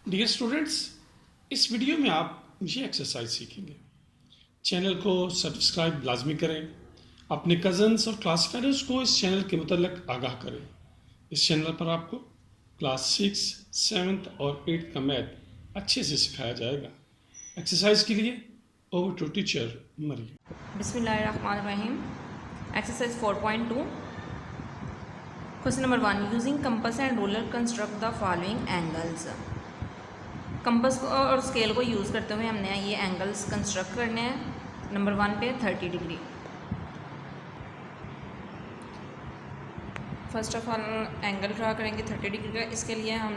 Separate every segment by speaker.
Speaker 1: Dear students, इस video में आप ये एक्सरसाइज सीखेंगे। चैनल को सब्सक्राइब लाजमी करें, अपने कज़न्स और क्लास फेलोज़ को इस चैनल के मुतल्लिक आगाह करें। इस चैनल पर आपको क्लास 6, 7th और 8th का मैथ अच्छे से सिखाया जाएगा। एक्सरसाइज के लिए ओवर टू टीचर मरियम।
Speaker 2: बिस्मिल्लाहिर्रहमानिर्रहीम। Exercise 4.2 question number 1, using compass and ruler construct the following angles. Compass और स्केल को यूज़ करते हुए हमने ये एंगल्स कंस्ट्रक्ट करने हैं। नंबर 1 पे 30 degree. First of all angle draw करेंगे 30 डिग्री का। इसके लिए हम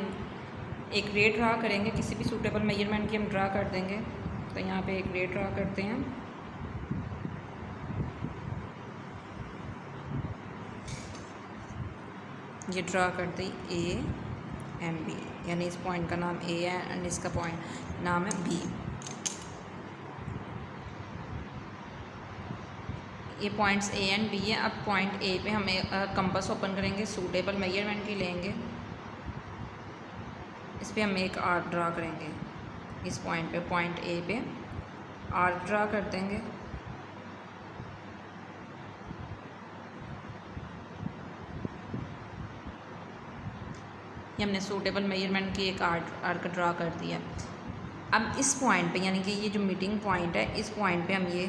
Speaker 2: एक रे ड्रा करेंगे, किसी भी सूटेबल मेजरमेंट की हम ड्रा कर देंगे। तो यहाँ पे एक रे ड्रा करते हैं। ये ड्रा कर दी ए एंड बी, यानी इस पॉइंट का नाम ए है एंड इसका पॉइंट नाम है बी। ये पॉइंट्स ए एंड बी है। अब पॉइंट ए पे हम कंपास ओपन करेंगे, सूटेबल मेजरमेंट की लेंगे। इस पे हम एक आर्क ड्रा करेंगे। इस पॉइंट पे, पॉइंट ए पे आर्क ड्रा कर देंगे। ये हमने सूटेबल मेजरमेंट की एक आर्क ड्रा कर दिया। अब इस पॉइंट पे, यानी कि ये जो मीटिंग पॉइंट है, इस पॉइंट पे हम ये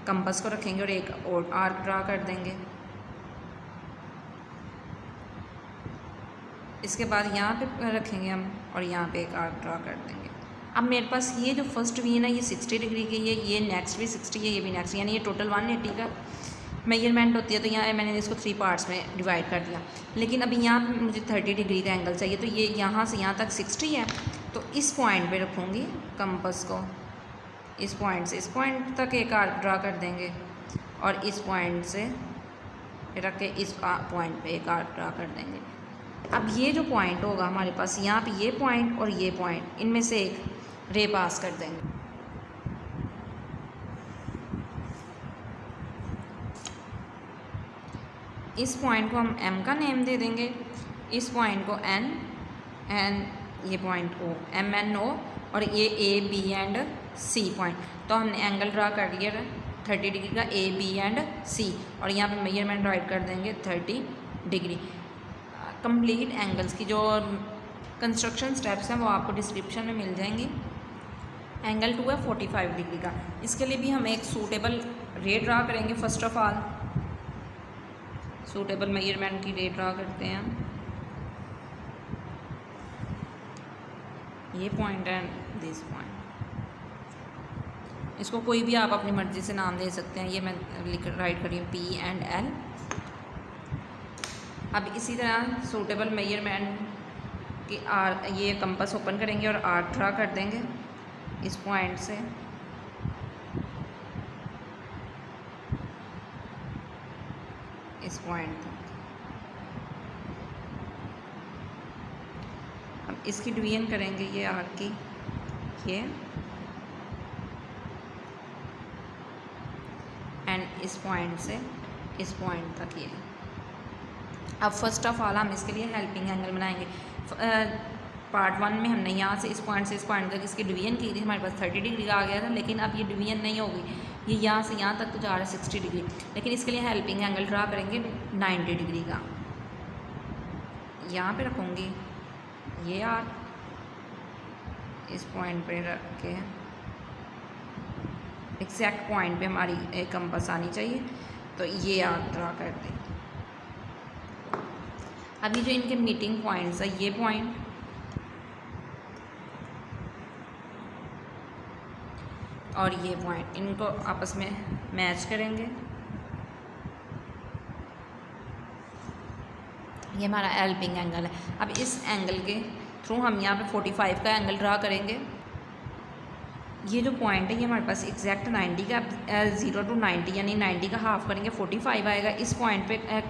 Speaker 2: कंपास को रखेंगे और एक और आर्क ड्रा कर देंगे। इसके बाद यहाँ पे रखेंगे हम और यहाँ पे एक आर्क ड्रा कर देंगे। अब मेरे पास ये जो फर्स्ट वी है ना, ये 60 डिग्री की है, ये नेक्स्ट भी 60 है, ये भी नेक्स्ट, यानी ये टोटल 180 का मेजरमेंट होती है। तो यहाँ मैंने इसको 3 पार्ट्स में डिवाइड कर दिया। लेकिन अभी यहाँ पे मुझे 30 डिग्री का एंगल चाहिए, तो ये यहाँ से यहाँ तक 60 है। तो इस पॉइंट पे रखूँगी कंपास को। इस पॉइंट से इस पॉइंट तक एक आर्क ड्रा कर देंगे और इस पॉइंट से रख के इस पॉइंट पे एक आर्क ड्रा कर देंगे। अब ये जो पॉइंट होगा हमारे पास, यहाँ पे ये पॉइंट और ये पॉइंट, इनमें से एक रे पास कर देंगे। इस पॉइंट को हम M का नेम दे देंगे, इस पॉइंट को N एंड ये पॉइंट O, MNO, और ये A B and C point. तो हमने एंगल ड्रा कर दिया 30 डिग्री का A B एंड C, और यहाँ पे मेजरमेंट राइट कर देंगे 30 डिग्री। कंप्लीट एंगल्स की जो कंस्ट्रक्शन स्टेप्स हैं वो आपको डिस्क्रिप्शन में मिल जाएंगी। एंगल 2 है 45 डिग्री का। इसके लिए भी हम एक सूटेबल रे ड्रा करेंगे। First of all suitable measurement की रे ड्रा करते हैं। ये पॉइंट एंड दिस पॉइंट, इसको कोई भी आप अपनी मर्ज़ी से नाम दे सकते हैं। ये मैं राइट कर रही हूँ P एंड L। अब इसी तरह सूटेबल मेजरमेंट की ये कंपास ओपन करेंगे और आर्क ड्रा कर देंगे इस पॉइंट से। इस पॉइंट तक। अब इसकी डिवीजन करेंगे ये आर्क की, ये एंड इस पॉइंट से इस पॉइंट तक ये। अब फर्स्ट ऑफ ऑल हम इसके लिए हेल्पिंग एंगल बनाएंगे। पार्ट 1 में हमने यहाँ से इस पॉइंट तक इसकी डिवीजन की थी, हमारे पास 30 डिग्री का आ गया था। लेकिन अब ये डिवीजन नहीं होगी, ये यहाँ से यहाँ तक तो जा रहा है 60 डिग्री। लेकिन इसके लिए हेल्पिंग एंगल ड्रा करेंगे 90 डिग्री का। यहाँ पे रखूँगी ये आर्क, इस पॉइंट पे रख के एग्जैक्ट पॉइंट पे हमारी कंपास आनी चाहिए। तो ये आर्क ड्रा कर दें। अभी जो इनके मीटिंग पॉइंट्स है, ये पॉइंट और ये पॉइंट, इनको आपस में मैच करेंगे। ये हमारा हेल्पिंग एंगल है। अब इस एंगल के थ्रू हम यहाँ पे 45 का एंगल ड्रा करेंगे। ये जो पॉइंट है ये हमारे पास एग्जैक्ट 90 का, 0 to 90 यानी 90 का हाफ करेंगे 45 आएगा। इस पॉइंट पे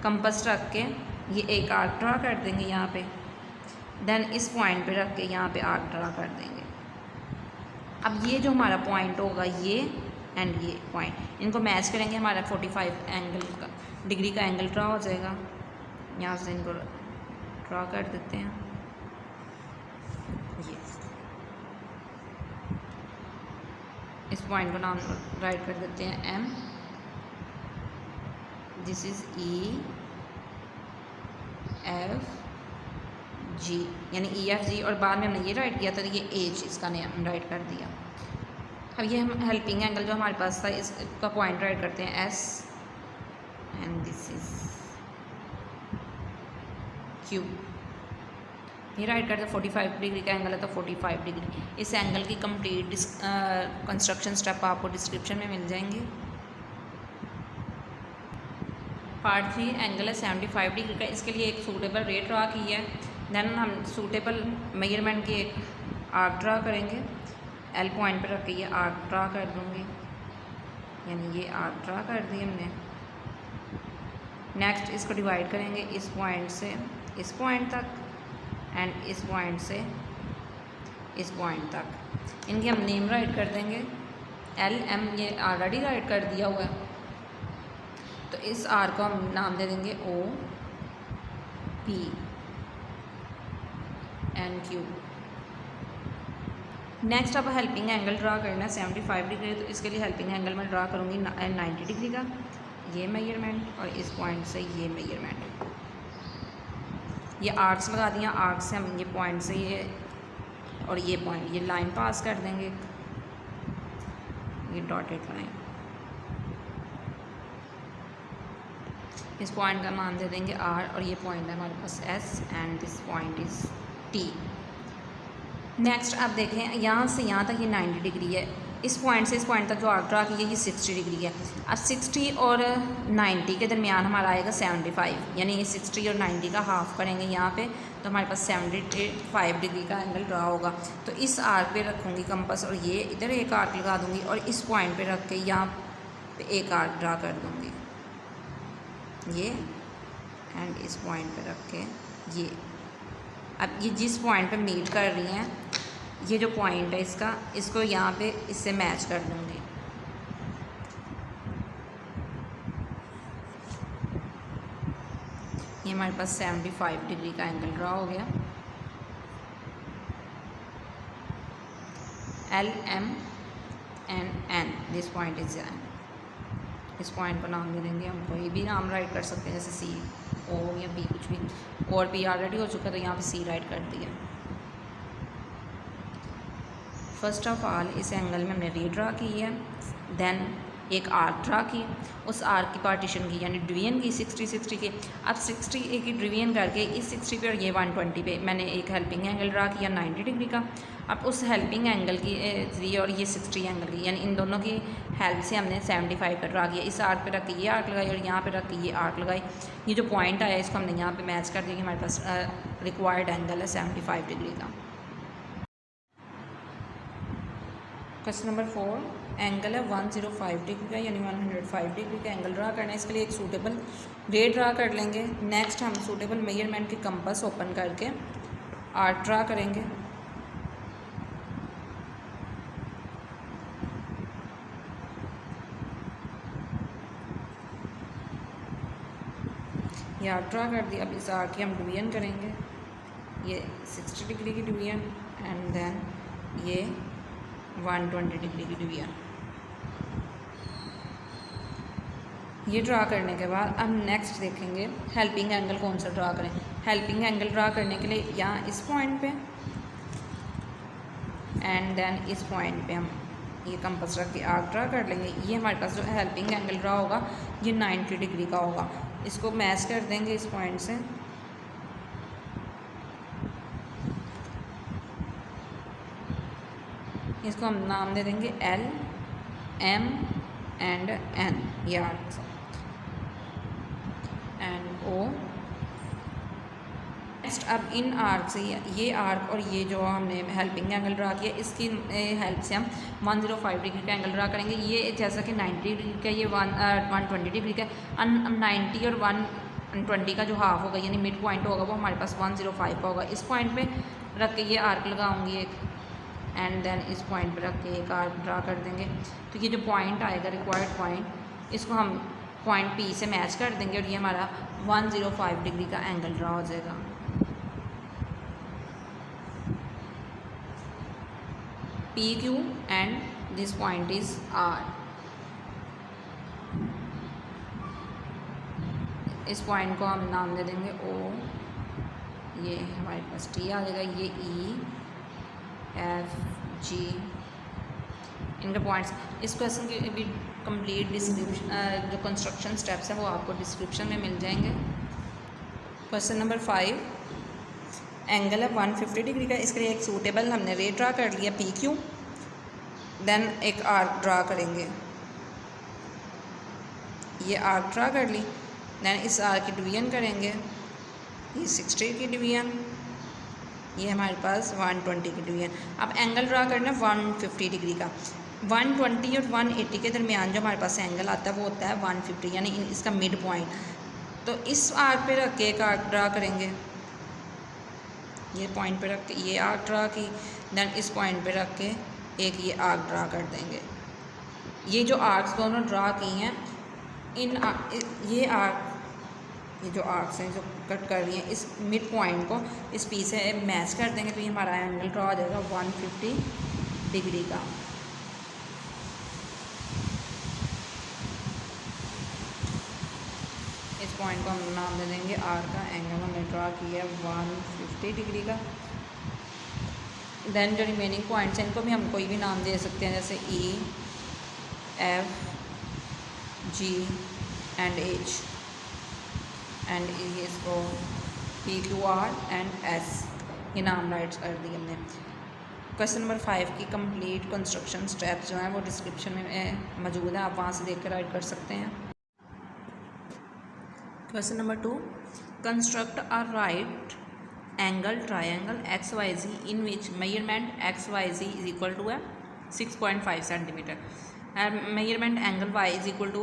Speaker 2: कंपास रख के ये एक आर्क ड्रा कर देंगे यहाँ पे। देन इस पॉइंट पे रख के यहाँ पे आर्क ड्रा कर देंगे। अब ये जो हमारा पॉइंट होगा, ये एंड ये पॉइंट, इनको मैच करेंगे, हमारा 45 एंगल का डिग्री का एंगल ड्रा हो जाएगा। यहाँ से इनको ड्रा कर देते हैं। इस पॉइंट को नाम राइट कर देते हैं M, this is E F G, यानी ई एफ जी, और बाद में हमने ये राइट किया था तो ये एच इसका नेम राइट कर दिया। अब ये हम हेल्पिंग एंगल जो हमारे पास था इसका पॉइंट राइट करते हैं S, and this is Q, ये राइट करते हैं 45 डिग्री का एंगल है तो 45 डिग्री। इस एंगल की कंप्लीट कंस्ट्रक्शन स्टेप आपको डिस्क्रिप्शन में मिल जाएंगे। पार्ट 3 एंगल है 75 डिग्री का, इसके लिए एक सूटेबल रे ड्रा की है। देन हम सूटेबल मेजरमेंट की एक आर्क ड्रा करेंगे, एल पॉइंट पर रख के ये आर्क ड्रा कर दूँगी, यानी ये आर्क ड्रा कर दी हमने। नेक्स्ट इसको डिवाइड करेंगे इस पॉइंट से इस पॉइंट तक, एंड इस पॉइंट से इस पॉइंट तक। इनकी हम नेम राइट कर देंगे, एल एम ये ऑलरेडी राइट कर दिया हुआ है, तो इस आर को हम नाम दे देंगे O P N Q. Next अब हेल्पिंग एंगल ड्रा करना है 75 डिग्री, तो इसके लिए हेल्पिंग एंगल मैं ड्रा करूँगी 90 डिग्री का, ये मेजरमेंट, और इस पॉइंट से ये मेजरमेंट। ये आर्क्स लगा दिया, आर्क से हम ये पॉइंट से ये और ये पॉइंट, ये लाइन पास कर देंगे, ये डॉटेड लाइन। इस पॉइंट का नाम दे देंगे आर, और ये पॉइंट है हमारे पास S, and this point is T. Next आप देखें यहाँ से यहाँ तक ये 90 डिग्री है, इस पॉइंट से इस पॉइंट तक जो आर्क ड्रा की है ये 60 डिग्री है। अब 60 और 90 के दरमियान हमारा आएगा 75, यानी ये 60 और 90 का हाफ करेंगे यहाँ पे, तो हमारे पास 75 डिग्री का एंगल ड्रा होगा। तो इस आर्क पे रखूँगी कंपास, और ये इधर एक आर्क लगा दूँगी, और इस पॉइंट पे रख के यहाँ पे एक आर्क ड्रा कर दूँगी, ये, एंड इस पॉइंट पे रख के ये। अब ये जिस पॉइंट पे मीट कर रही हैं, ये जो पॉइंट है इसका, इसको यहाँ पे इससे मैच कर दूँगी। ये हमारे पास 75 डिग्री का एंगल ड्रा हो गया। L M and N, this point is N. इस पॉइंट को नाम दे देंगे, हम कोई भी नाम राइट कर सकते हैं, जैसे सी ओ या बी, कुछ भी, और पी ऑलरेडी हो चुका है तो यहाँ पे सी राइट कर दिया। फर्स्ट ऑफ ऑल इस एंगल में हमने रे ड्रा की है, देन एक आर्क ड्रा की, उस आर्क की पार्टीशन की यानी डिवीजन की 60 की। अब 60 की डिवीजन करके इस 60 पे और ये 120 पे मैंने एक हेल्पिंग एंगल ड्रा किया 90 डिग्री का। अब उस हेल्पिंग एंगल की ये और ये 60 एंगल की, यानी इन दोनों की हेल्प से हमने 75 का ड्रा किया। इस आर्क पे रख के ये आर्क लगाई और यहाँ पे रख के ये आर्क लगाई। ये जो पॉइंट आया इसको हमने यहाँ पे मैच कर दिया कि हमारे पास रिक्वायर्ड एंगल है 75 डिग्री का। क्वेश्चन नंबर 4, एंगल है 105 डिग्री का, यानी 105 डिग्री का एंगल ड्रा करना है। इसके लिए एक सूटेबल रे ड्रा कर लेंगे। नेक्स्ट हम सूटेबल मेजरमेंट के कंपास ओपन करके आर्क ड्रा करेंगे। ये आर्क ड्रा कर दिया। अब इस आर्क की हम डिवीजन करेंगे, ये 60 डिग्री की डिवीजन एंड देन ये 120 डिग्री की डिवीजन। ये ड्रा करने के बाद अब नेक्स्ट देखेंगे हेल्पिंग एंगल कौन सा ड्रा करें। हेल्पिंग एंगल ड्रा करने के लिए यहाँ इस पॉइंट पे एंड देन इस पॉइंट पे हम ये कंपास रख के आर्क ड्रा कर लेंगे। ये हमारे पास जो हेल्पिंग एंगल ड्रा होगा ये 90 डिग्री का होगा। इसको मैच कर देंगे इस पॉइंट से। इसको हम नाम दे देंगे एल एम एंड एन, ये आर्क एंड ओ। नेक्स्ट अब इन आर्क से ये आर्क और ये जो हमने हेल्पिंग एंगल ड्रा किया इसकी हेल्प से हम 105 डिग्री का एंगल ड्रा करेंगे। ये जैसा कि 90 डिग्री का, ये 120 डिग्री का, 90 और 120 का जो हाफ होगा यानी मिड पॉइंट होगा वो हमारे पास 105 का होगा। इस पॉइंट पे रख के ये आर्क लगाऊंगी एक एंड देन इस पॉइंट पे रख के एक आर्क ड्रा कर देंगे। तो ये जो पॉइंट आएगा रिक्वायर्ड पॉइंट, इसको हम पॉइंट पी से मैच कर देंगे और ये हमारा 105 डिग्री का एंगल ड्रा हो जाएगा। P Q and this point is R. इस पॉइंट को हम नाम दे देंगे ओ, ये हमारे पास टी आ जाएगा, ये ई एफ जी इनके पॉइंट्स। इस क्वेश्चन के भी कंप्लीट डिस्क्रिप्शन जो कंस्ट्रक्शन स्टेप्स हैं वो आपको डिस्क्रिप्शन में मिल जाएंगे। क्वेश्चन नंबर 5, एंगल है 150 डिग्री का, इसके लिए एक सूटेबल हमने रे ड्रा कर लिया पी क्यू, देन एक आर्क ड्रा करेंगे, ये आर्क ड्रा कर ली, देन इस आर्क की डिवीजन करेंगे, ये 60 की डिवीजन, ये हमारे पास 120 की डिवीजन। अब एंगल ड्रा करना 150 डिग्री का, 120 और 180 के दरमियान जो हमारे पास एंगल आता है वो होता है 150, यानी इसका मिड पॉइंट। तो इस आर्क पे रख के एक आर्क ड्रा करेंगे, ये पॉइंट पे रख के ये आर्क ड्रा की, देन इस पॉइंट पे रख के एक ये आर्क ड्रा कर देंगे। ये जो आर्क्स दोनों ड्रा की हैं, ये जो आर्क्स हैं जो कट कर रही हैं, इस मिड पॉइंट को इस पी से मैच कर देंगे, तो ये हमारा एंगल ड्रा हो जाएगा 150 डिग्री का। इस पॉइंट को हम नाम दे देंगे आर का, एंगल हमने ड्रा किया 150 डिग्री का। देन जो रिमेनिंग पॉइंट्स हैं इनको भी हम कोई भी नाम दे सकते हैं, जैसे E F G and H, and इसको P Q R and S, ये नाम राइट्स कर दिए हमने। क्वेश्चन नंबर 5 की कंप्लीट कंस्ट्रक्शन स्टेप्स जो हैं वो डिस्क्रिप्शन में मौजूद है, आप वहाँ से देख कर राइट कर सकते हैं। Question number 2, construct a right angle triangle XYZ in which measurement XYZ is equal to 6.5 centimetre and measurement angle Y is equal to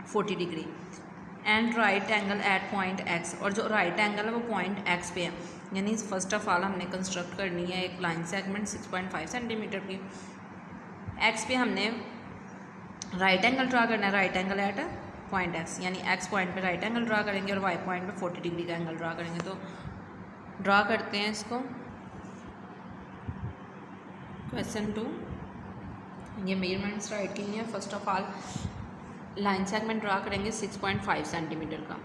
Speaker 2: 40 degree and right angle at point X, और जो right angle है वो point X पे है। यानी first of all हमने construct करनी है एक लाइन सेगमेंट 6.5 सेंटीमीटर की, X पे हमने राइट एंगल ड्रा करना है, right angle at point X, यानी X पॉइंट पे राइट एंगल ड्रा करेंगे और Y पॉइंट पे 40 डिग्री का एंगल ड्रा करेंगे। तो ड्रा करते हैं इसको। क्वेश्चन 2, ये मेजरमेंट्स राइट की है। First of all line segment draw करेंगे 6.5 सेंटीमीटर का,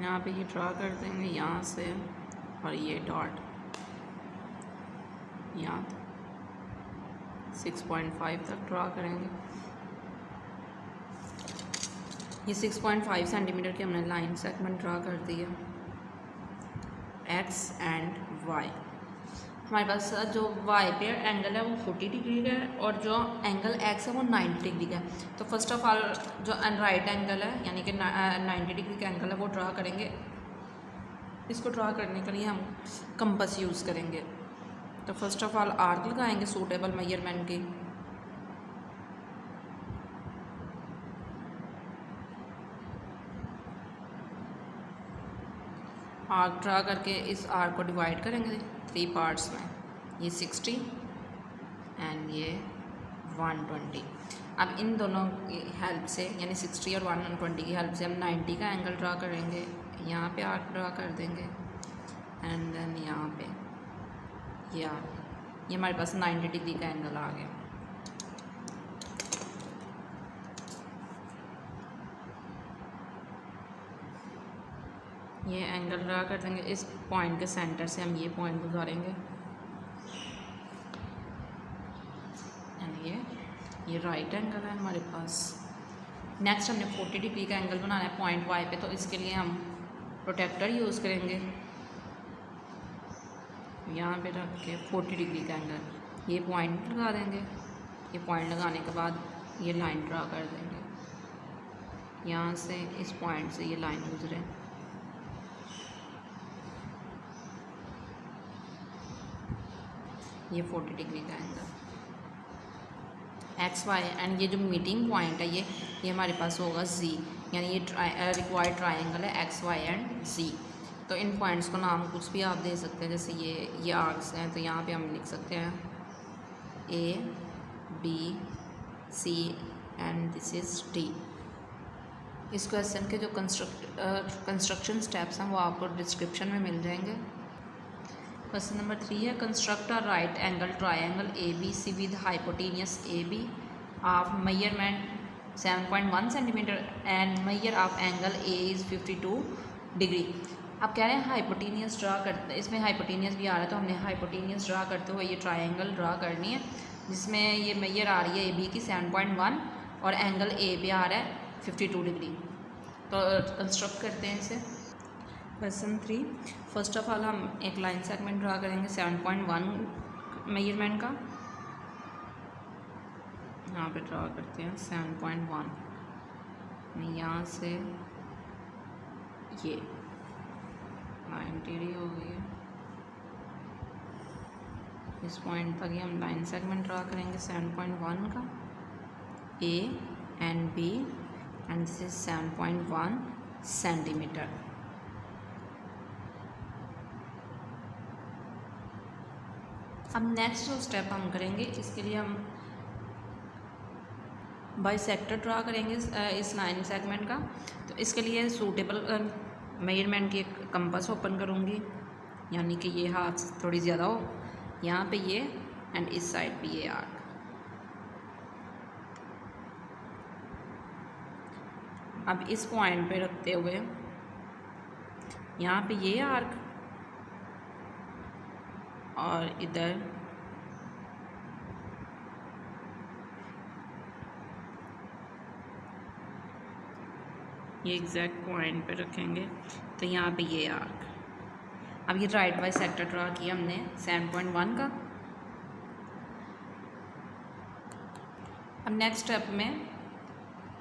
Speaker 2: यहाँ पे ये ड्रा कर देंगे यहाँ से, और ये डॉट यहाँ 6.5 तक ड्रा करेंगे। ये 6.5 सेंटीमीटर की हमने लाइन सेगमेंट ड्रा कर दी है एक्स एंड वाई। हमारे पास जो वाई पे एंगल है वो 40 डिग्री का है और जो एंगल एक्स है वो 90 डिग्री का है। तो फर्स्ट ऑफ ऑल जो राइट एंगल है यानी कि 90 डिग्री का एंगल है वो ड्रा करेंगे। इसको ड्रा करने के लिए हम कंपास यूज़ करेंगे। तो फर्स्ट ऑफ ऑल आर्क लगाएंगे सूटेबल मेजरमेंट की। आर्क ड्रा करके इस आर्क को डिवाइड करेंगे 3 पार्ट्स में, ये 60 एंड ये 120। अब इन दोनों की हेल्प से यानी 60 और 120 की हेल्प से हम 90 का एंगल ड्रा करेंगे। यहाँ पे आर्क ड्रा कर देंगे एंड देन यहाँ पे ये हमारे पास 90 डिग्री का एंगल आ गया। ये एंगल ड्रा कर देंगे। इस पॉइंट के सेंटर से हम ये पॉइंट गुजारेंगे एंड ये राइट एंगल है हमारे पास। नेक्स्ट हमने 40 डिग्री का एंगल बनाना है पॉइंट वाई पे, तो इसके लिए हम प्रोटेक्टर यूज़ करेंगे। यहाँ पे रख के 40 डिग्री का एंगल, ये पॉइंट लगा देंगे। ये पॉइंट लगाने के बाद ये लाइन ड्रा कर देंगे। यहाँ से इस पॉइंट से ये लाइन गुजरे। ये 40 डिग्री का एंगल एक्स वाई एंड ये जो मीटिंग पॉइंट है ये हमारे पास होगा जी, यानी ये रिक्वायर्ड ट्रायंगल है एक्स वाई एंड जी। तो इन पॉइंट्स को नाम कुछ भी आप दे सकते हैं, जैसे ये आर्क्स हैं तो यहाँ पे हम लिख सकते हैं A B C and this is D. इस क्वेश्चन के जो कंस्ट्रक्शन स्टेप्स हैं वो आपको डिस्क्रिप्शन में मिल जाएंगे। क्वेश्चन नंबर 3 है construct a right angle triangle A B C with hypotenuse A B of measurement 7.1 centimetre and measure of angle A is 52 degree. अब कह रहे हैं हाइपोटेनियस ड्रा करते, इसमें हाइपोटेनियस भी आ रहा है, तो हमने हाइपोटेनियस ड्रा करते हुए ये ट्रायंगल ड्रा करनी है जिसमें ये मेजर आ रही है ए बी की 7.1 और एंगल ए पे आ रहा है 52 डिग्री। तो कंस्ट्रक्ट करते हैं इसे। क्वेश्चन 3, फर्स्ट ऑफ ऑल हम एक लाइन सेगमेंट ड्रा करेंगे 7.1 मेजरमेंट का। यहाँ पे ड्रा करते हैं 7.1, यहाँ से ये लाइन टेढ़ी हो गई है, इस पॉइंट तक ही हम लाइन सेगमेंट ड्रा करेंगे 7.1 का A and B and this is 7.1 centimetre. अब नेक्स्ट जो स्टेप हम करेंगे, इसके लिए हम बाइसेक्टर ड्रा करेंगे इस लाइन सेगमेंट का। तो इसके लिए सूटेबल मेजरमेंट की एक कंपास ओपन करूँगी, यानी कि ये हाथ थोड़ी ज़्यादा हो, यहाँ पे ये एंड इस साइड पे ये आर्क। अब इस पॉइंट पे रखते हुए यहाँ पे ये आर्क और इधर ये एग्जैक्ट पॉइंट पे रखेंगे, तो यहाँ पे ये आर्क। अब ये राइट बाइसेक्टर ड्रा किया हमने 7.1 का। अब नेक्स्ट स्टेप में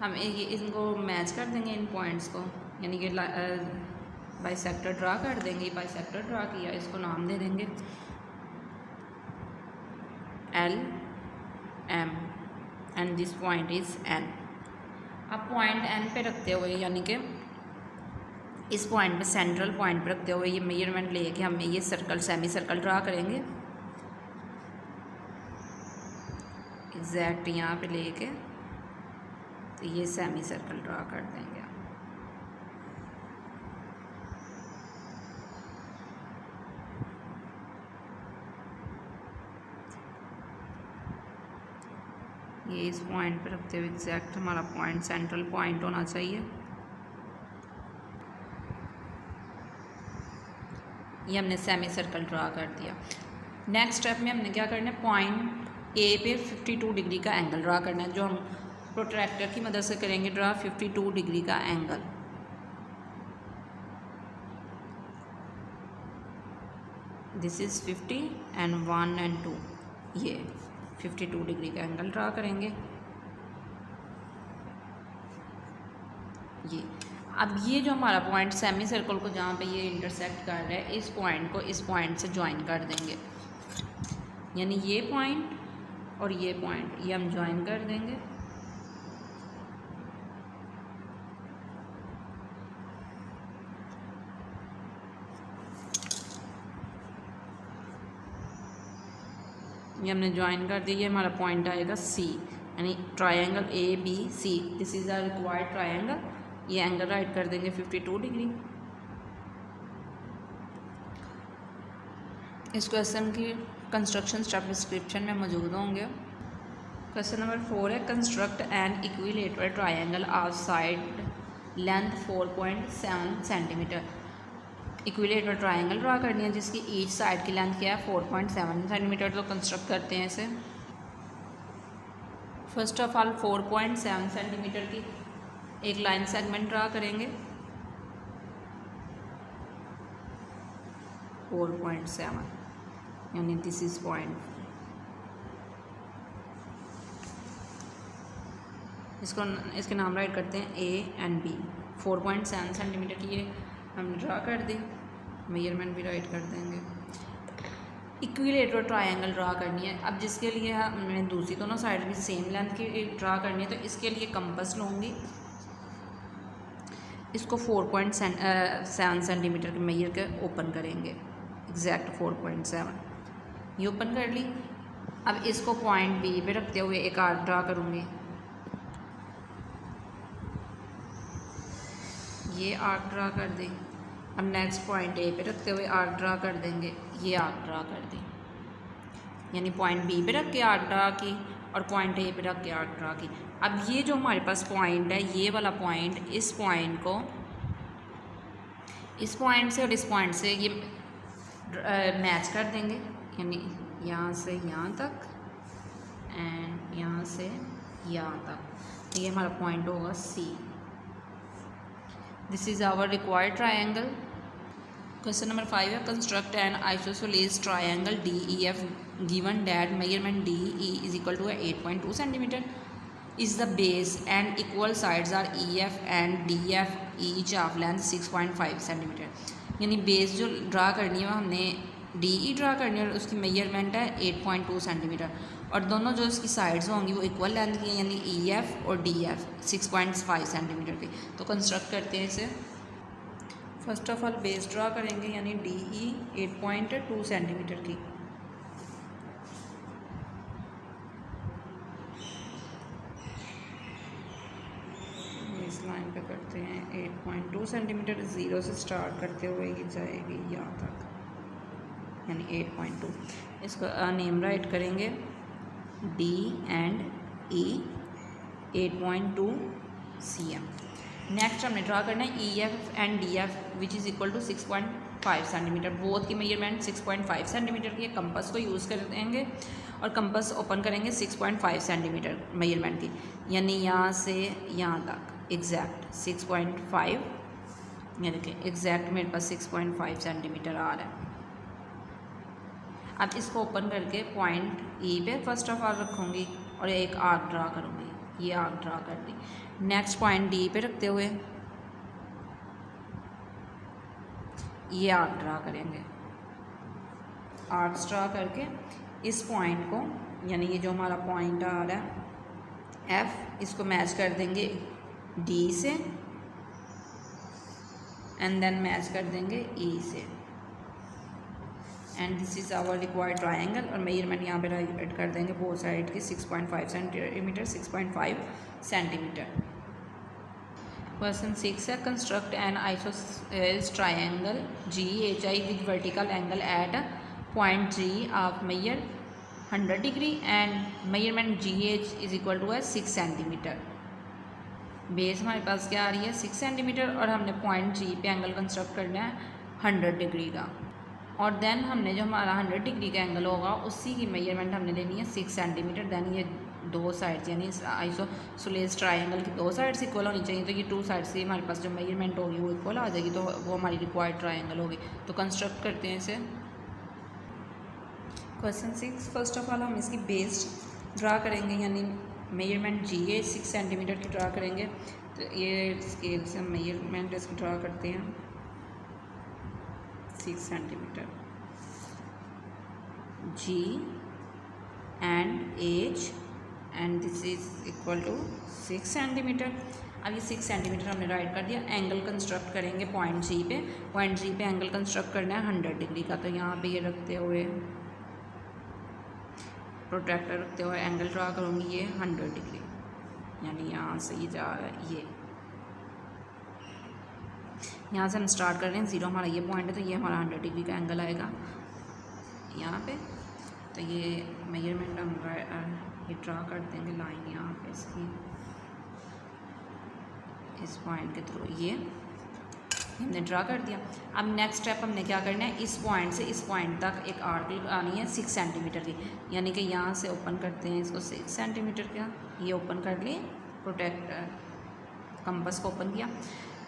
Speaker 2: हम ये इनको मैच कर देंगे इन पॉइंट्स को, यानी कि बाइसेक्टर ड्रा कर देंगे। बाइसेक्टर ड्रा किया, इसको नाम दे देंगे L M and this point is N। अब पॉइंट N पे रखते हुए, यानी कि इस पॉइंट पे सेंट्रल पॉइंट पे रखते हुए ये मेजरमेंट लेके हम ये सर्कल सेमी सर्कल ड्रा करेंगे एग्जैक्ट यहाँ पे लेके, तो ये सेमी सर्कल ड्रा कर देंगे। ये इस पॉइंट पे रखते हुए एग्जैक्ट हमारा पॉइंट सेंट्रल पॉइंट होना चाहिए। ये हमने सेमी सर्कल ड्रा कर दिया। नेक्स्ट स्टेप में हमने क्या करना है, पॉइंट ए पे 52 डिग्री का एंगल ड्रा करना है, जो हम प्रोट्रैक्टर की मदद से करेंगे ड्रा 52 डिग्री का angle. This is 50 and 1 and 2, ये 52 डिग्री का एंगल ड्रा करेंगे। ये अब ये जो हमारा पॉइंट सेमी सर्कल को जहाँ पे ये इंटरसेक्ट कर रहा है, इस पॉइंट को इस पॉइंट से ज्वाइन कर देंगे, यानी ये पॉइंट और ये पॉइंट ये हम ज्वाइन कर देंगे। ये हमने ज्वाइन कर दिया। ये हमारा पॉइंट आएगा C, यानी triangle ABC, this is a required triangle. ये एंगल राइट कर देंगे 52 डिग्री। इस क्वेश्चन की कंस्ट्रक्शन स्टेप डिस्क्रिप्शन में मौजूद होंगे। क्वेश्चन नंबर 4 है construct an equilateral triangle of side length 4.7 centimetre. Equilateral triangle draw करनी है जिसकी ईच साइड की लेंथ क्या है 4.7 सेंटीमीटर। तो कंस्ट्रक्ट करते हैं इसे। फर्स्ट ऑफ ऑल 4.7 सेंटीमीटर की एक लाइन सेगमेंट ड्रा करेंगे 4.7, यानी दिस इज पॉइंट। इसके नाम राइट करते हैं A एंड B। 4.7 सेंटीमीटर की ये हम ड्रा कर दें, मेजरमेंट भी राइट कर देंगे। इक्विलेटरल ट्रायंगल ड्रा करनी है। अब जिसके लिए हमने दूसरी दोनों साइड भी सेम लेंथ की ड्रा करनी है, तो इसके लिए कंपास लूँगी, इसको 4.7 सेंटीमीटर के मेजर के ओपन करेंगे एग्जैक्ट 4.7, ये ओपन कर ली। अब इसको पॉइंट B पे रखते हुए एक आर्क ड्रा करूँगी, ये आर्क ड्रा कर दें अब नेक्स्ट पॉइंट ए पे रखते हुए आर्क ड्रा कर देंगे, ये आर्क ड्रा कर दी, यानी पॉइंट बी पे रख के आर्क ड्रा की और पॉइंट ए पे रख के आर्क ड्रा की। अब ये जो हमारे पास पॉइंट है, ये वाला पॉइंट, इस पॉइंट को इस पॉइंट से और इस पॉइंट से ये मैच कर देंगे, यानी यहाँ से यहाँ तक एंड यहाँ से यहाँ तक, ये हमारा पॉइंट होगा C. This is our required triangle. Question number 5 है, construct an isosceles triangle D E F given that measurement D E is equal to 8.2 centimetre is the base and equal sides are EF and DF each of length 6.5 centimetre. यानी base जो draw करनी है हमने DE draw करनी है और उसकी measurement है 8.2 सेंटीमीटर और दोनों जो इसकी साइड्स होंगी वो इक्वल लेंथ की हैं, यानी EF और DF 6.5 सेंटीमीटर की। तो कंस्ट्रक्ट करते हैं इसे। First of all base draw करेंगे, यानी DE 8.2 सेंटीमीटर की। इस लाइन पे करते हैं 8.2 सेंटीमीटर, ज़ीरो से स्टार्ट करते हुए ये जाएगी यहाँ तक, यानी 8.2। इसको नेम राइट करेंगे D and E 8.2 cm। Next हमने ड्रा करना है EF and DF which is equal to 6.5 centimetre. Both की मेजरमेंट 6.5 सेंटीमीटर की है। कंपास को यूज़ कर देंगे और कंपास ओपन करेंगे 6.5 सेंटीमीटर मेजरमेंट की, यानी यहाँ से यहाँ तक एग्जैक्ट 6.5, ये देखिए एग्जैक्ट मेरे पास 6.5 सेंटीमीटर आ रहा है। अब इसको ओपन करके पॉइंट ई पे फर्स्ट ऑफ ऑल रखूँगी और एक आर्क ड्रा करूँगी, ये आर्क ड्रा कर दी। नेक्स्ट पॉइंट डी पे रखते हुए ये आर्क ड्रा करेंगे। आर्क्स ड्रा करके इस पॉइंट को, यानी ये जो हमारा पॉइंट आ रहा है एफ, इसको मैच कर देंगे डी से एंड देन मैच कर देंगे ई से and this is our required triangle. और मेजरमेंट यहाँ पे राइट कर देंगे बोथ साइड की 6.5 सेंटीमीटर 6.5 सेंटीमीटर। क्वेश्चन 6 है, construct an isosceles triangle GHI with vertical angle at point G of measure 100 degree and measurement GH is equal to है 6 centimetre. Base हमारे पास क्या आ रही है 6 सेंटीमीटर और हमने पॉइंट G पे एंगल कंस्ट्रक्ट करना है 100 डिग्री का, और देन हमने जो हमारा 100 डिग्री का एंगल होगा उसी की मेजरमेंट हमने लेनी है 6 सेंटीमीटर। देन ये दो साइड्स, यानी आइसोसेलेस ट्रायंगल की दो साइड्स इक्वल होनी चाहिए, तो ये टू साइड से हमारे पास जो मेजरमेंट होगी वो इक्वल आ जाएगी, तो वो हमारी रिक्वायर्ड ट्रायंगल होगी। तो कंस्ट्रक्ट करते हैं इसे। क्वेश्चन 6, फर्स्ट ऑफ ऑल हम इसकी बेस ड्रा करेंगे, यानी मेजरमेंट GH 6 सेंटीमीटर की ड्रा करेंगे। तो ये स्केल से हम मेजरमेंट इसकी ड्रा करते हैं 6 centimetre. G and H and this is equal to 6 centimetre. अब ये 6 सेंटीमीटर हमने राइट कर दिया। एंगल कंस्ट्रक्ट करेंगे पॉइंट G पे। पॉइंट G पे एंगल कंस्ट्रक्ट करना है 100 डिग्री का, तो यहाँ पे ये रखते हुए प्रोट्रैक्टर रखते हुए एंगल ड्रा करूँगी ये 100 डिग्री, यानी यहाँ से ये जा रहा है, ये यहाँ से हम स्टार्ट कर रहे हैं, ज़ीरो हमारा ये पॉइंट है, तो ये हमारा 100 डिग्री का एंगल आएगा यहाँ पे। तो ये मेजरमेंट हम ये ड्रा कर देंगे लाइन यहाँ पे इसकी, इस पॉइंट के थ्रू ये हमने ड्रा कर दिया। अब नेक्स्ट स्टेप हमने क्या करना है, इस पॉइंट से इस पॉइंट तक एक आर्क लगानी है 6 सेंटीमीटर की, यानी कि यहाँ से ओपन करते हैं इसको 6 सेंटीमीटर का, ये ओपन कर लिए, प्रोटेक्टर कंपास को ओपन किया।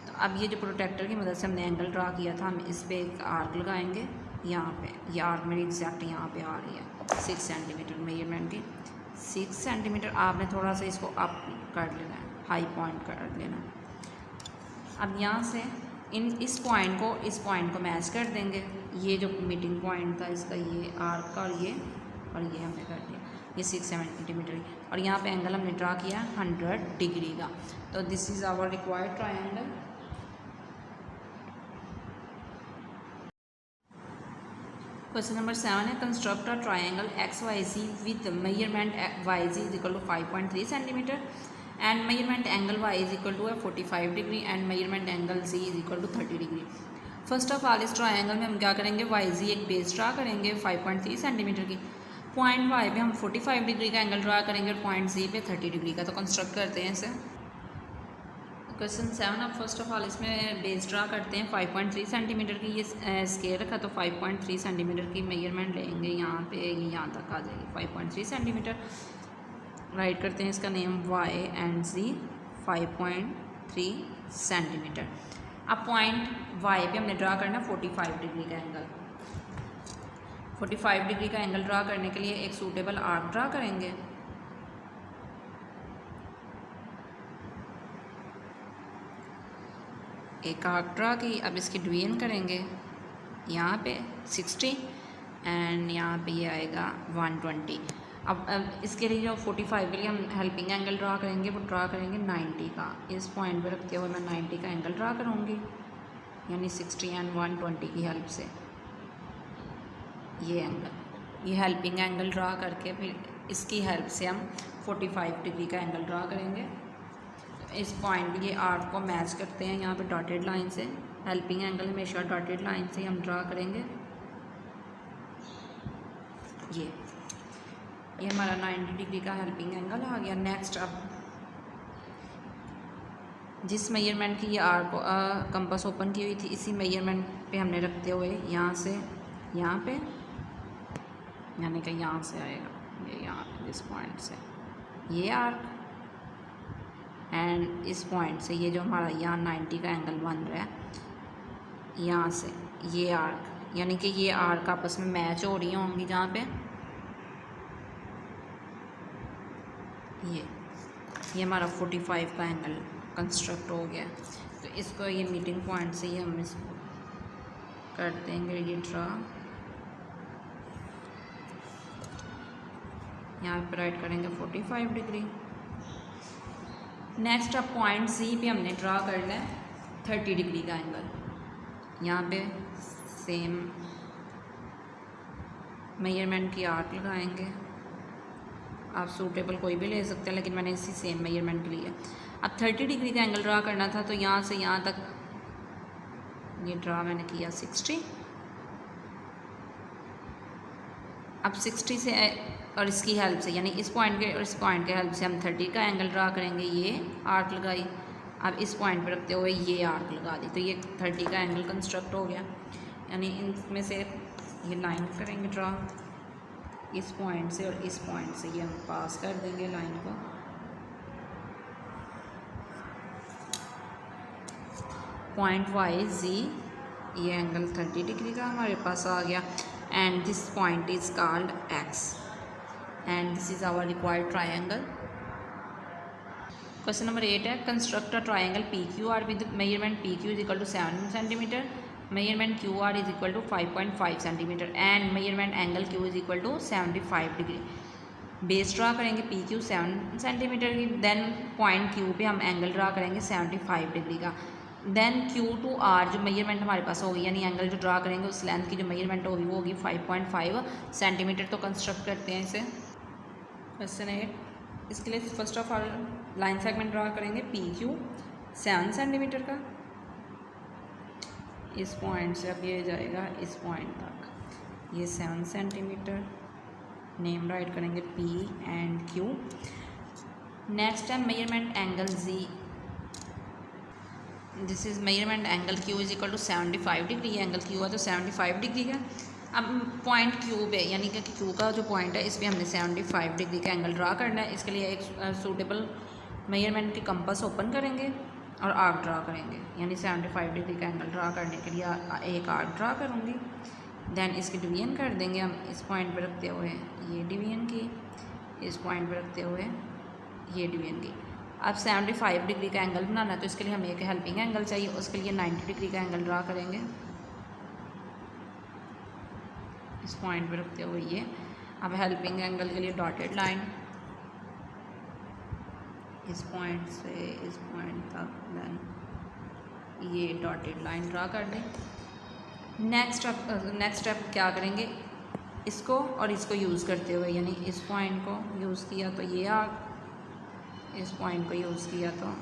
Speaker 2: तो अब ये जो प्रोटेक्टर की मदद से हमने एंगल ड्रा किया था, हम इस पर एक आर्क लगाएंगे यहाँ पे। ये आर्क मेरी एग्जैक्ट यहाँ पे आ रही है 6 सेंटीमीटर मेजरमेंट की। 6 सेंटीमीटर आपने थोड़ा सा इसको अप कर लेना है, हाई पॉइंट कर लेना है। अब यहाँ से इस पॉइंट को मैच कर देंगे। ये जो मीटिंग पॉइंट था इसका, ये आर्क का, और ये हमने कर दिया, ये 6 सेंटीमीटर की, और यहाँ पे एंगल हमने ड्रा किया 100 डिग्री का। तो this is our required triangle. Question number 7 है, construct a triangle XYZ with measurement YZ is equal to 5.3 centimetre and measurement angle Y is equal to 45 degree and measurement angle Z is equal to 30 degree first of all इस triangle में हम क्या करेंगे, Y जी एक base draw करेंगे 5.3 centimetre की। Point Y पे हम 45 डिग्री का एंगल ड्रा करेंगे और पॉइंट जी पे 30 डिग्री का। तो कंस्ट्रक्ट करते हैं इसे। क्वेश्चन 7, अब फर्स्ट ऑफ ऑल इसमें बेस ड्रा करते हैं 5.3 सेंटीमीटर की। ये स्केल रखा तो 5.3 सेंटीमीटर की मेजरमेंट लेंगे, यहाँ पे ये यहाँ तक आ जाएगी 5.3 सेंटीमीटर। राइट करते हैं इसका name Y and G 5.3 centimetre. अब पॉइंट वाई पे हमने ड्रा करना 45 डिग्री का एंगल। 45 डिग्री का एंगल ड्रा करने के लिए एक सूटेबल आर्क ड्रा करेंगे। एक आर्क ड्रा की, अब इसकी डिवीजन करेंगे, यहाँ पे 60 एंड यहाँ पे ये आएगा 120। अब इसके लिए जो 45 के लिए हम हेल्पिंग एंगल ड्रा करेंगे वो ड्रा करेंगे 90 का। इस पॉइंट पे रखते हुए मैं 90 का एंगल ड्रा करूँगी, यानी 60 एंड 120 की हेल्प से ये एंगल, ये हेल्पिंग एंगल ड्रा करके फिर इसकी हेल्प से हम 45 डिग्री का एंगल ड्रा करेंगे। इस पॉइंट ये आर्क को मैच करते हैं यहाँ पे डॉटेड लाइन से। हेल्पिंग एंगल हमेशा डॉटेड लाइन से हम ड्रा करेंगे। ये हमारा 90 डिग्री का हेल्पिंग एंगल आ गया। नेक्स्ट अब जिस मेजरमेंट की ये आर्क कंपास ओपन की हुई थी, इसी मेजरमेंट पे हमने रखते हुए यहाँ से यहाँ पे, यानी कि यहाँ से आएगा ये, यहाँ इस पॉइंट से ये आर्क एंड इस पॉइंट से ये जो हमारा यहाँ 90 का एंगल बन रहा है, यहाँ से ये आर्क, यानी कि ये आर्क आपस में मैच हो रही होंगी जहाँ पे ये हमारा 45 का एंगल कंस्ट्रक्ट हो गया। तो इसको ये मीटिंग पॉइंट से ही हम इसको कर देंगे ये ड्रा। यहाँ पे राइट करेंगे 45 डिग्री। नेक्स्ट अब पॉइंट सी पे हमने ड्रा करना है 30 डिग्री का एंगल। यहाँ पे सेम मेजरमेंट की आर्क लगाएंगे। आप सूटेबल कोई भी ले सकते हैं, लेकिन मैंने इसी सेम मेजरमेंट के लिए। अब 30 डिग्री का एंगल ड्रा करना था, तो यहाँ से यहाँ तक ये ड्रा मैंने किया 60। अब 60 से और इसकी हेल्प से, यानी इस पॉइंट के और इस पॉइंट के हेल्प से हम 30 का एंगल ड्रा करेंगे। ये आर्क लगाई, अब इस पॉइंट पर रखते हुए ये आर्क लगा दी, तो ये 30 का एंगल कंस्ट्रक्ट हो गया। यानी इनमें से ये लाइन करेंगे ड्रा, इस पॉइंट से और इस पॉइंट से ये हम पास कर देंगे लाइन को। पॉइंट वाई जी, ये एंगल 30 डिग्री का हमारे पास आ गया। And this point is called X and this is our required triangle. Question number 8 है, construct a triangle P Q R with measurement P Q is equal to 7 centimetre, measurement Q R is equal to 5.5 centimetre and measurement angle Q is equal to 75 degree. Base draw करेंगे P Q 7 centimetre की, then point Q पे हम angle draw करेंगे 75 degree का। Then Q to are जो measurement हमारे पास होगी, यानी एंगल जो ड्रा करेंगे उस लेंथ की जो मेजरमेंट होगी वो होगी 5.5 सेंटीमीटर। तो कंस्ट्रक्ट करते हैं इसे। क्वेश्चन 8, इसके लिए first of all line segment draw करेंगे पी क्यू 7 सेंटीमीटर का। इस पॉइंट से अब ये जाएगा इस पॉइंट तक, ये 7 सेंटीमीटर। नेम राइट करेंगे पी एंड क्यू। नेक्स्ट है measurement angle G, this is measurement angle Q is equal to 75 degree. Angle Q है तो 75 डिग्री का। अब पॉइंट क्यू पे, यानी कि क्यू का जो पॉइंट है इस पर हमने 75 डिग्री का एंगल ड्रा करना है। इसके लिए एक सूटेबल मेजरमेंट के कंपास ओपन करेंगे और आर्क ड्रा करेंगे, यानी 75 डिग्री का एंगल ड्रा करने के लिए एक आर्क ड्रा करूँगी। देन इसकी डिवीजन कर देंगे हम, इस पॉइंट पे रखते हुए ये डिवीजन की, इस पॉइंट पे रखते हुए ये डिवीजन की। अब 75 डिग्री का एंगल बनाना है तो इसके लिए हमें एक हेल्पिंग एंगल चाहिए, उसके लिए 90 डिग्री का एंगल ड्रा करेंगे इस पॉइंट पे रखते हुए ये। अब हेल्पिंग एंगल के लिए डॉटेड लाइन इस पॉइंट से इस पॉइंट तक, देन ये डॉटेड लाइन ड्रा कर दें। नेक्स्ट स्टेप क्या करेंगे, इसको और इसको यूज़ करते हुए, यानी इस पॉइंट को यूज़ किया तो ये आर्क, इस पॉइंट को यूज़ किया तो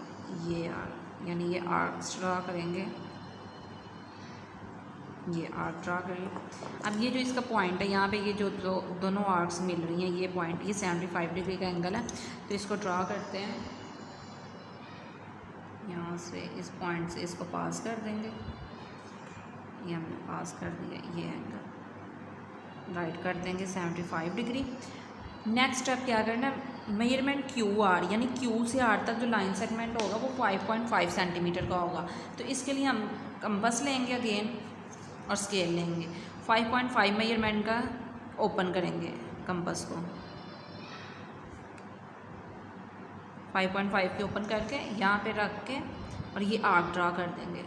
Speaker 2: ये आर्क, यानी ये आर्क्स ड्रा करेंगे ये आर्क ड्रा कर लिया। अब ये जो इसका पॉइंट है यहाँ पे, ये जो दोनों आर्क्स मिल रही हैं, ये पॉइंट, ये 75 डिग्री का एंगल है। तो इसको ड्रा करते हैं, यहाँ से इस पॉइंट से इसको पास कर देंगे। ये हमने पास कर दिया, ये एंगल राइट कर देंगे 75 डिग्री। नेक्स्ट स्टेप क्या करना है, मेजरमेंट क्यू आर, यानी क्यू से आर तक जो लाइन सेगमेंट होगा वो 5.5 सेंटीमीटर का होगा। तो इसके लिए हम कंपास लेंगे अगेन और स्केल लेंगे। 5.5 मेजरमेंट का ओपन करेंगे कंपास को, 5.5 के ओपन करके यहाँ पे रख के और ये आर्क ड्रा कर देंगे।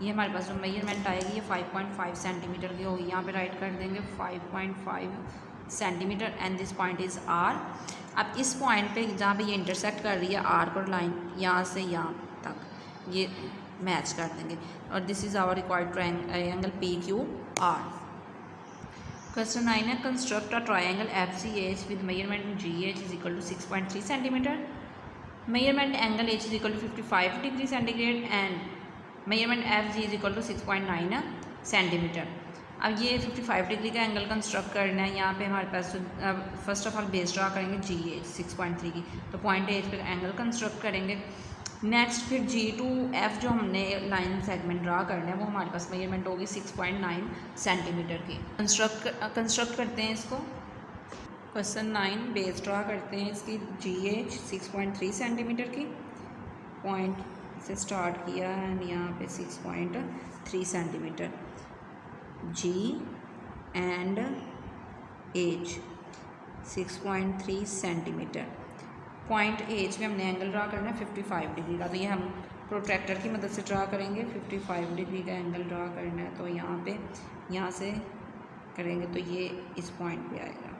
Speaker 2: ये हमारे पास जो मेजरमेंट आएगी ये 5.5 सेंटीमीटर की होगी। यहाँ पे राइट कर देंगे 5.5 centimetre and this point is R. अब इस पॉइंट पे जहाँ पे ये इंटरसेक्ट कर रही है आर्क और लाइन, यहाँ से यहाँ तक ये मैच कर देंगे और this is our required triangle P Q R. Question 9 है, construct a triangle F C H with measurement G H is equal to 6.3 centimetre, measurement angle H is equal to 55 degree centigrade and measurement F G is equal to 6.9 centimetre. अब ये 55 degree का angle construct करना है। यहाँ पे हमारे पास first of all base draw करेंगे जी एच 6.3 की, तो पॉइंट एच पे एंगल कंस्ट्रक्ट करेंगे। नेक्स्ट फिर जी टू एफ जो हमने लाइन सेगमेंट ड्रा करना है वो हमारे पास मेजरमेंट होगी 6.9 सेंटीमीटर की। कंस्ट्रक्ट करते हैं इसको। क्वेश्चन 9 बेस ड्रा करते हैं इसकी जी एच 6.3 सेंटीमीटर की, पॉइंट से स्टार्ट किया एंड यहाँ पे 6.3 centimetre, G and H 6.3 centimetre. Point H में हमने एंगल ड्रा करना है 55 डिग्री का, तो ये हम प्रोट्रैक्टर की मदद से ड्रा करेंगे। 55 डिग्री का एंगल ड्रा करना है तो यहाँ पे यहाँ से करेंगे तो ये इस पॉइंट पे आएगा।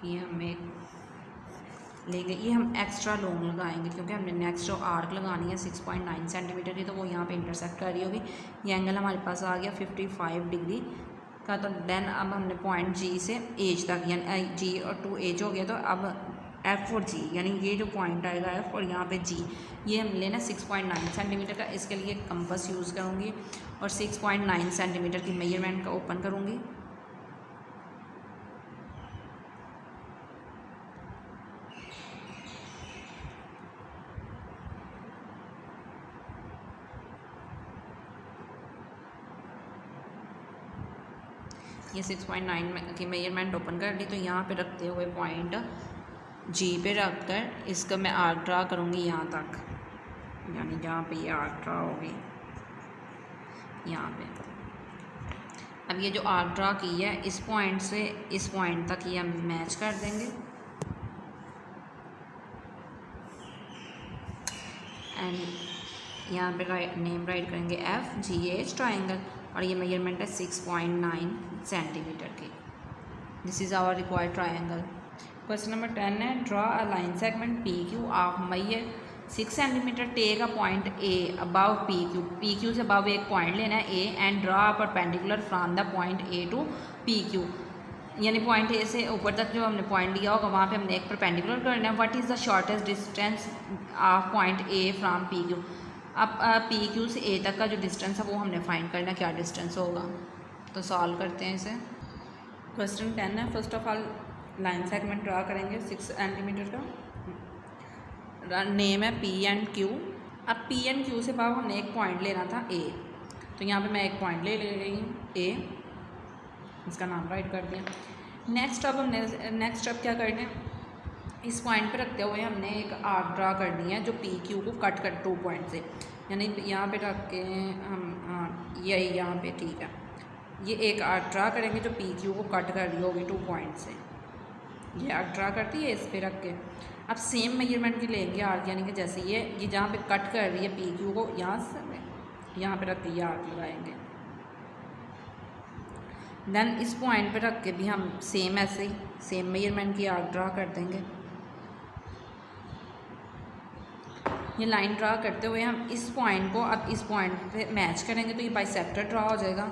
Speaker 2: ये हम एक लेंगे, ये हम एक्स्ट्रा लॉन्ग लगाएंगे क्योंकि हमने नेक्स्ट जो आर्क लगानी है 6.9 सेंटीमीटर की, तो वो यहाँ पे इंटरसेक्ट कर रही होगी। ये एंगल हमारे पास आ गया 55 डिग्री का। तो देन अब हमने पॉइंट जी से एज तक, यानी जी और टू एज हो गया, तो अब एफ और जी, यानी ये जो पॉइंट आएगा एफ और यहाँ पे जी, ये हम लेना 6.9 सेंटीमीटर का। इसके लिए कंपास यूज़ करूँगी और 6.9 सेंटीमीटर की मेजरमेंट का ओपन करूँगी। ये 6.9 की मेजरमेंट ओपन कर ली, तो यहाँ पे रखते हुए पॉइंट जी पे रख कर इसका मैं आर्क ड्रा करूँगी यहाँ तक, यानी जहाँ पे ये आर्क ड्रा होगी यहाँ पे। अब ये जो आर्क ड्रा की है इस पॉइंट से इस पॉइंट तक ये हम मैच कर देंगे एंड यहाँ पे नेम राइट करेंगे एफ जी एच ट्राइंगल और ये मेजरमेंट है 6.9 सेंटीमीटर की। This is our required triangle. Question number 10 है, draw a line segment P Q of measure 6 centimetre, take a point A above P Q, P Q से above एक point लेना है A and draw a perpendicular from the point A to P Q, यानी point A से ऊपर तक जो हमने पॉइंट लिया होगा वहाँ पे हमने एक परपेंडिकुलर करना है। What is the shortest distance of point A from P Q. अब पी क्यू से ए तक का जो डिस्टेंस है वो हमने फाइंड करना है, क्या डिस्टेंस होगा। तो सॉल्व करते हैं इसे। क्वेश्चन 10 है, first of all line segment draw करेंगे 6 सेंटीमीटर का, नेम है पी एंड क्यू। अब पी एंड क्यू से बाद हमने एक पॉइंट लेना था ए, तो यहाँ पे मैं एक पॉइंट ले रही हूँ ए, इसका नाम राइट कर दिया। नेक्स्ट अब हमने नेक्स्ट स्टेप क्या करना है, इस पॉइंट पे रखते हुए हमने एक आर्क ड्रा करनी है जो पी क्यू को कट कर 2 पॉइंट से, यानी यहाँ पे रख के हम यही यहाँ पे ठीक है, ये एक आर्क ड्रा करेंगे जो पी क्यू को कट कर रही होगी 2 पॉइंट से। ये आर्क ड्रा करती है इस पे रख के। अब सेम मेजरमेंट की लेंगे आर्क, यानी कि जैसे ये जहाँ पे कट कर रही है पी क्यू को यहाँ से यहाँ पे रख के ये आर्क लगाएंगे। देन इस पॉइंट पे रख के भी हम सेम ऐसे ही सेम मेजरमेंट की आर्क ड्रा कर देंगे। ये लाइन ड्रा करते हुए हम इस पॉइंट को अब इस पॉइंट पे मैच करेंगे तो ये बाइसेक्टर ड्रा हो जाएगा।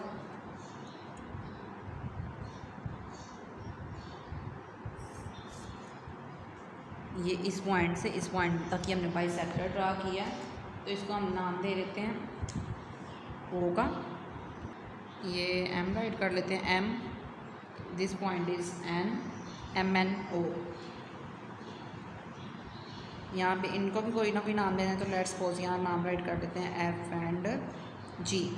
Speaker 2: ये इस पॉइंट से इस पॉइंट तक ही हमने बाइसेक्टर ड्रा किया। तो इसको हम नाम दे देते हैं ओ का, ये एम राइट कर लेते हैं M, this point is N, M N O. यहाँ पे इनको भी कोई ना कोई नाम देना है, तो लेट्स सपोज यहाँ नाम राइट कर देते हैं एफ एंड जी।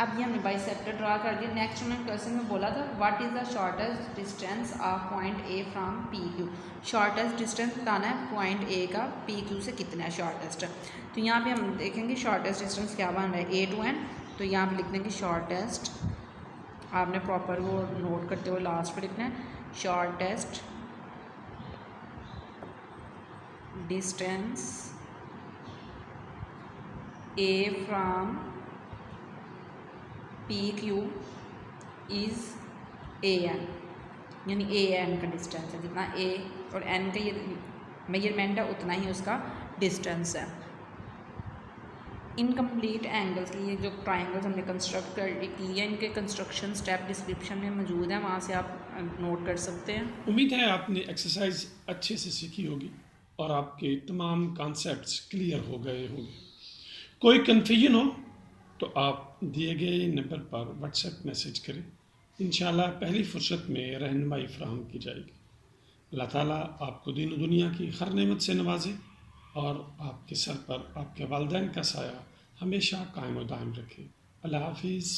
Speaker 2: अब ये हमने बाइसेक्टर ड्रा कर दिया। नेक्स्ट उन्होंने क्वेश्चन में बोला था what is the shortest distance of point A from P Q. Shortest distance बताना है पॉइंट ए का पी क्यू से कितना है शॉर्टेस्ट। तो यहाँ पे हम देखेंगे शॉर्टेस्ट डिस्टेंस क्या बन रहा है ए टू एन। तो यहाँ पे लिख देंगे शॉर्टेस्ट, आपने प्रॉपर वो नोट करते हुए लास्ट पे लिखना है shortest distance A from P Q is A N, यानी ए एन का डिस्टेंस है, जितना ए और एन का ये मेजरमेंट है उतना ही उसका डिस्टेंस है। इनकम्प्लीट एंगल्स की ये जो ट्रायंगल्स हमने कंस्ट्रक्ट कर की है, इनके कंस्ट्रक्शन स्टेप डिस्क्रिप्शन में मौजूद है, वहाँ से आप नोट कर सकते हैं।
Speaker 1: उम्मीद है आपने एक्सरसाइज अच्छे से सीखी होगी और आपके तमाम कॉन्सेप्ट्स क्लियर हो गए होंगे। कोई कन्फ्यूजन हो तो आप दिए गए नंबर पर व्हाट्सएप मैसेज करें, इंशाल्लाह पहली फुर्सत में रहनुमाई फराहम की जाएगी। अल्लाह ताला आपको दीन और दुनिया की हर नेमत से नवाजे और आपके सर पर आपके वालिदैन का साया हमेशा कायम और दायम रखे। अल्लाह हाफिज़।